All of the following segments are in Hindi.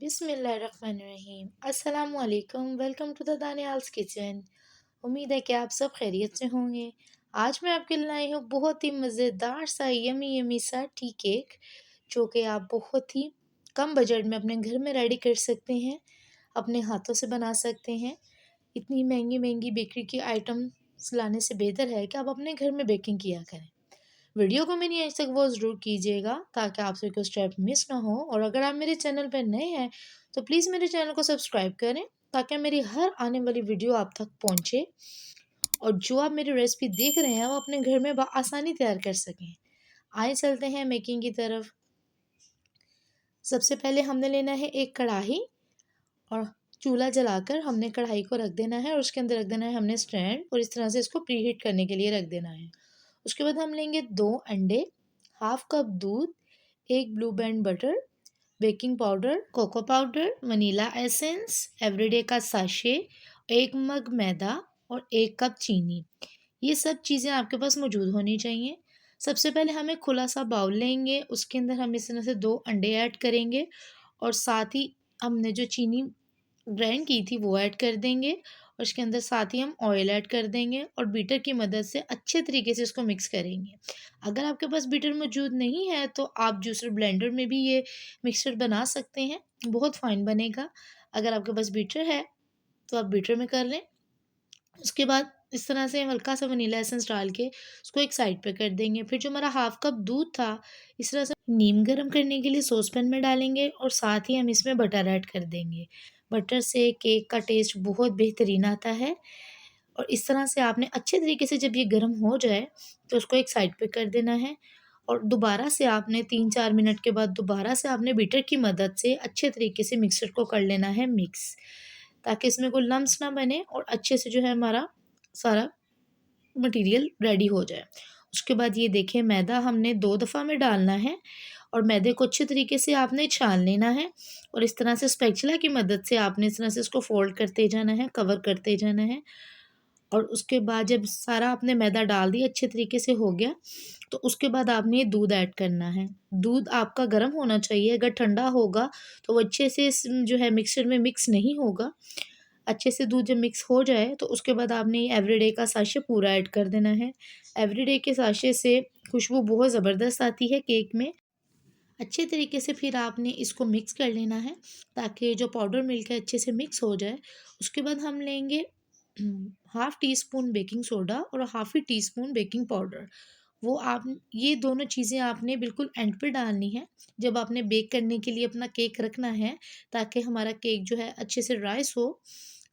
बिस्मिल्लाहिर्रहमानिर्रहीम। अस्सलामुअलैकुम। Welcome to the Daniyal's kitchen. उम्मीद है कि आप सब खैरियत से होंगे। आज मैं आपके लिए लाई हूँ बहुत ही मज़ेदार सा यमी यमी सा टी केक, जो कि आप बहुत ही कम बजट में अपने घर में रेडी कर सकते हैं, अपने हाथों से बना सकते हैं। इतनी महंगी महंगी बेकरी की आइटम्स लाने से बेहतर है कि आप अपने घर में बेकिंग किया करें। वीडियो को मेरी एंड तक वो ज़रूर कीजिएगा ताकि आपसे कोई स्टेप मिस ना हो। और अगर आप मेरे चैनल पर नए हैं तो प्लीज़ मेरे चैनल को सब्सक्राइब करें ताकि मेरी हर आने वाली वीडियो आप तक पहुंचे और जो आप मेरी रेसिपी देख रहे हैं वो अपने घर में आसानी तैयार कर सकें। आइए चलते हैं मेकिंग की तरफ। सबसे पहले हमने लेना है एक कढ़ाई और चूल्हा जलाकर हमने कढ़ाई को रख देना है और उसके अंदर रख देना है हमने स्टैंड और इस तरह से इसको प्रीहीट करने के लिए रख देना है। उसके बाद हम लेंगे 2 अंडे, हाफ कप दूध, 1 Blue Band butter, baking powder, cocoa powder, vanilla essence, everyday का साशे, 1 मग मैदा और 1 कप चीनी। ये सब चीज़ें आपके पास मौजूद होनी चाहिए। सबसे पहले हम एक खुला सा बाउल लेंगे, उसके अंदर हम इस तरह से 2 अंडे ऐड करेंगे और साथ ही हमने जो चीनी ग्राइंड की थी वो ऐड कर देंगे और उसके अंदर साथ ही हम ऑयल ऐड कर देंगे और बीटर की मदद से अच्छे तरीके से इसको मिक्स करेंगे। अगर आपके पास बीटर मौजूद नहीं है तो आप जूसर ब्लेंडर में भी ये मिक्सचर बना सकते हैं, बहुत फाइन बनेगा। अगर आपके पास बीटर है तो आप बीटर में कर लें। उसके बाद इस तरह से हल्का सा वनीला एसेंस डाल के उसको एक साइड पे कर देंगे। फिर जो हमारा हाफ कप दूध था, इस तरह से नीम गर्म करने के लिए सॉस पैन में डालेंगे और साथ ही हम इसमें बटर ऐड कर देंगे। बटर से केक का टेस्ट बहुत बेहतरीन आता है। और इस तरह से आपने अच्छे तरीके से जब ये गर्म हो जाए तो उसको एक साइड पे कर देना है और दोबारा से आपने 3-4 मिनट के बाद दोबारा से आपने बीटर की मदद से अच्छे तरीके से मिक्सर को कर लेना है मिक्स, ताकि इसमें कोई लम्स ना बने और अच्छे से जो है हमारा सारा मटेरियल रेडी हो जाए। उसके बाद ये देखिए मैदा हमने 2 दफ़ा में डालना है और मैदे को अच्छे तरीके से आपने छान लेना है और इस तरह से स्पैचुला की मदद से आपने इस तरह से इसको फ़ोल्ड करते जाना है, कवर करते जाना है। और उसके बाद जब सारा आपने मैदा डाल दिया अच्छे तरीके से हो गया, तो उसके बाद आपने ये दूध ऐड करना है। दूध आपका गर्म होना चाहिए, अगर ठंडा होगा तो वो अच्छे से जो है मिक्सचर में मिक्स नहीं होगा। अच्छे से दूध जब मिक्स हो जाए तो उसके बाद आपने ये एवरीडे का साशे पूरा ऐड कर देना है। एवरीडे के साशे से खुशबू बहुत ज़बरदस्त आती है केक में। अच्छे तरीके से फिर आपने इसको मिक्स कर लेना है ताकि जो पाउडर मिल्क है अच्छे से मिक्स हो जाए। उसके बाद हम लेंगे half tea spoon baking soda और हाफ़ ही टी स्पून बेकिंग पाउडर। वो आप ये दोनों चीज़ें आपने बिल्कुल एंड पे डालनी है, जब आपने बेक करने के लिए अपना केक रखना है, ताकि हमारा केक जो है अच्छे से राइस हो।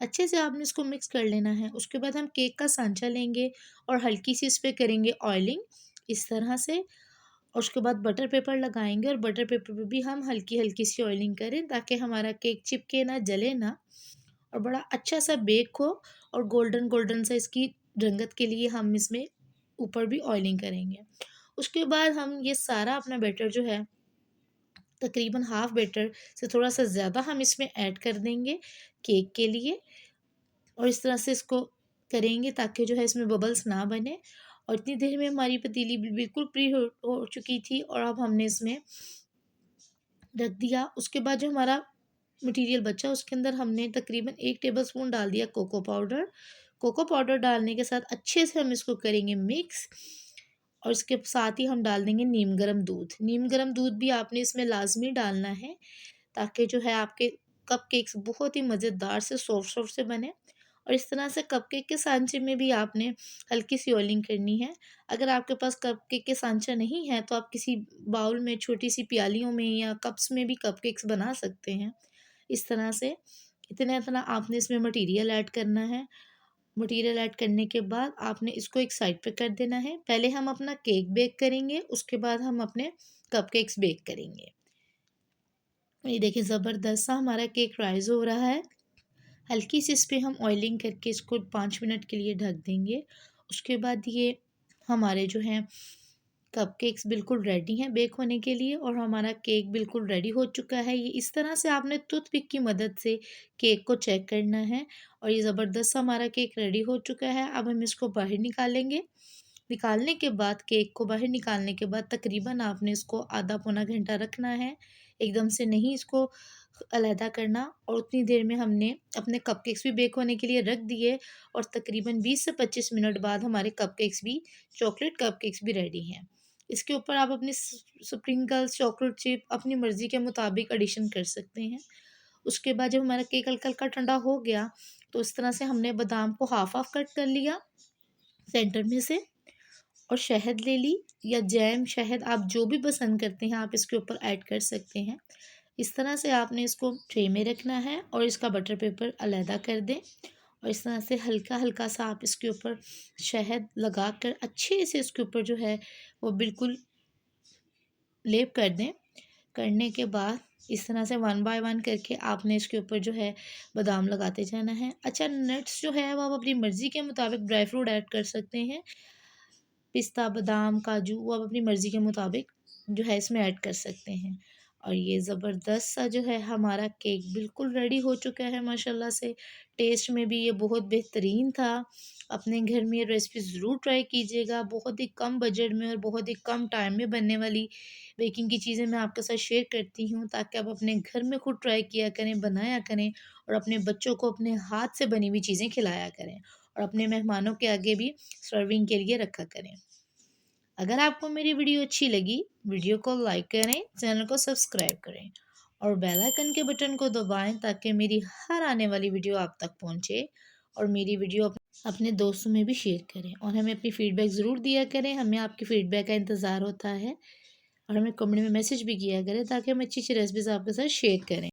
अच्छे से आपने इसको मिक्स कर लेना है। उसके बाद हम केक का सांचा लेंगे और हल्की सी इस पे करेंगे ऑयलिंग इस तरह से और उसके बाद बटर पेपर लगाएँगे और बटर पेपर पे भी हम हल्की-हल्की सी ऑयलिंग करें ताकि हमारा केक चिपके ना, जले ना और बड़ा अच्छा-सा बेक हो और गोल्डन गोल्डन सा इसकी रंगत के लिए हम इसमें ऊपर भी ऑयलिंग करेंगे। उसके बाद हम ये सारा अपना बैटर जो है तकरीबन हाफ़ बैटर से थोड़ा-सा ज़्यादा हम इसमें ऐड कर देंगे केक के लिए और इस तरह से इसको करेंगे ताकि जो है इसमें बबल्स ना बने। और इतनी देर में हमारी पतीली बिल्कुल प्री हो चुकी थी और अब हमने इसमें रख दिया। उसके बाद जो हमारा मटीरियल बचा उसके अंदर हमने तकरीबन 1 टेबलस्पून डाल दिया कोको पाउडर। कोको पाउडर डालने के साथ अच्छे से हम इसको करेंगे मिक्स और इसके साथ ही हम डाल देंगे नीम गर्म दूध। नीम गर्म दूध भी आपने इसमें लाज़मी डालना है ताकि जो है आपके कपकेक्स बहुत ही मज़ेदार से सॉफ्ट-सॉफ्ट से बने। और इस तरह से कपकेक के सांचे में भी आपने हल्की सी ऑयलिंग करनी है। अगर आपके पास कपकेक के सांचा नहीं है तो आप किसी बाउल में छोटी-सी प्यालियों में या कप्स में भी कपकेक्स बना सकते हैं। इस तरह से इतना-इतना आपने इसमें मटीरियल ऐड करना है। मटीरियल ऐड करने के बाद आपने इसको एक साइड पे कर देना है। पहले हम अपना केक बेक करेंगे, उसके बाद हम अपने कपकेक्स बेक करेंगे। ये देखिए ज़बरदस्त सा हमारा केक राइज़ हो रहा है। हल्की सी इस पे हम ऑयलिंग करके इसको 5 मिनट के लिए ढक देंगे। उसके बाद ये हमारे जो हैं कपकेक्स बिल्कुल रेडी हैं बेक होने के लिए और हमारा केक बिल्कुल रेडी हो चुका है। ये इस तरह से आपने टूथपिक की मदद से केक को चेक करना है और ये ज़बरदस्त सा हमारा केक रेडी हो चुका है। अब हम इसको बाहर निकालेंगे। निकालने के बाद केक को बाहर निकालने के बाद तकरीबन आपने इसको आधा पौना घंटा रखना है। एकदम से नहीं इसको अलहदा करना और उतनी देर में हमने अपने कपकेक्स भी बेक होने के लिए रख दिए और तकरीबन 20 से 25 मिनट बाद हमारे कपकेक्स भी चॉकलेट कपकेक्स भी रेडी हैं। इसके ऊपर आप अपनी स्प्रिंकल्स, चॉकलेट चिप अपनी मर्ज़ी के मुताबिक एडिशन कर सकते हैं। उसके बाद जब हमारा केक हल्का-हल्का ठंडा हो गया, तो इस तरह से हमने बादाम को हाफ़-हाफ़ कट कर लिया सेंटर में से और शहद ले ली या जैम, शहद आप जो भी पसंद करते हैं आप इसके ऊपर ऐड कर सकते हैं। इस तरह से आपने इसको ट्रे में रखना है और इसका बटर पेपर अलहदा कर दें और इस तरह से हल्का-हल्का सा आप इसके ऊपर शहद लगाकर अच्छे से इसके ऊपर जो है वो बिल्कुल लेप कर दें। करने के बाद इस तरह से वन बाय वन करके आपने इसके ऊपर जो है बादाम लगाते जाना है। अच्छा, नट्स जो है वो आप अपनी मर्ज़ी के मुताबिक ड्राई फ्रूट ऐड कर सकते हैं। पिस्ता, बादाम, काजू वो आप अपनी मर्ज़ी के मुताबिक जो है इसमें ऐड कर सकते हैं। और ये ज़बरदस्त सा जो है हमारा केक बिल्कुल रेडी हो चुका है माशाल्लाह से। टेस्ट में भी ये बहुत बेहतरीन था। अपने घर में ये रेसिपी ज़रूर ट्राई कीजिएगा। बहुत ही कम बजट में और बहुत ही कम टाइम में बनने वाली बेकिंग की चीज़ें मैं आपके साथ शेयर करती हूँ ताकि आप अपने घर में खुद ट्राई किया करें, बनाया करें और अपने बच्चों को अपने हाथ से बनी हुई चीज़ें खिलाया करें और अपने मेहमानों के आगे भी सर्विंग के लिए रखा करें। अगर आपको मेरी वीडियो अच्छी लगी, वीडियो को लाइक करें, चैनल को सब्सक्राइब करें और बेल आइकन के बटन को दबाएं ताकि मेरी हर आने वाली वीडियो आप तक पहुंचे और मेरी वीडियो अपने दोस्तों में भी शेयर करें और हमें अपनी फ़ीडबैक ज़रूर दिया करें। हमें आपकी फ़ीडबैक का इंतज़ार होता है और हमें कमेंट में मैसेज भी किया करें ताकि हम अच्छी-अच्छी रेसिपीज़ आपके साथ शेयर करें।